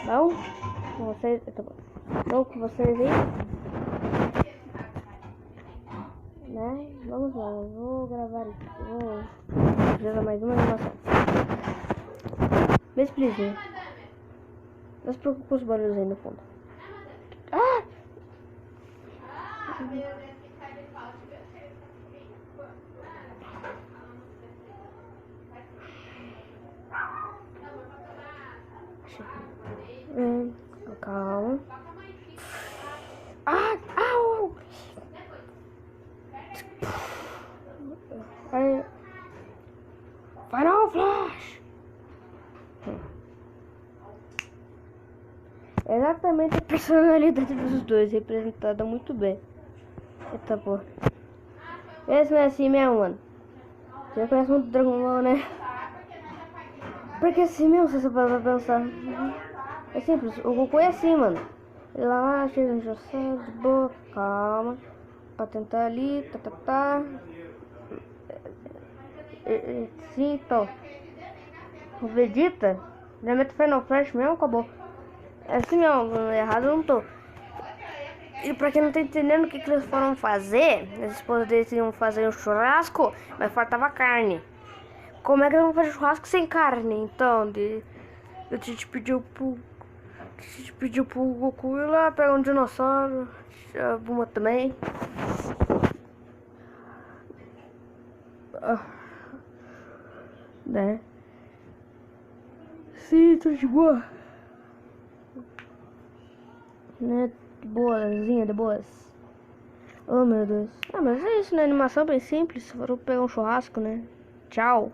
Não? Com vocês. Tá bom. Não com vocês aí. Né? Vamos lá, eu vou gravar isso. Vou fazer mais uma animação. Bem explicitzinho. Não se preocupe com os barulhos aí no fundo. Ah! Calma. Ah! Au! Final Flash! Exatamente a personalidade dos dois, representada muito bem. Eita porra. Esse não é assim mesmo, mano. Você conhece muito Dragon Ball, né? Porque assim mesmo, se você parar pra pensar. É simples, o Goku é assim, mano. Ele lá, chega de boa, calma. Pra tentar ali, tá. Sim, então. O Vegeta, já mete Final Flash mesmo, acabou. É assim mesmo, errado eu não tô. E pra quem não tá entendendo o que eles foram fazer, as esposas deles iam fazer um churrasco, mas faltava carne. Como é que eles vão fazer churrasco sem carne? Então, eu te pediu pro Goku ir lá pegar um dinossauro, a Bulma também. Né? Sim, tô de boa. Né? Boazinha, de boas. Oh meu Deus. Ah, mas é isso, né? Animação bem simples. Foram pegar um churrasco, né? Tchau.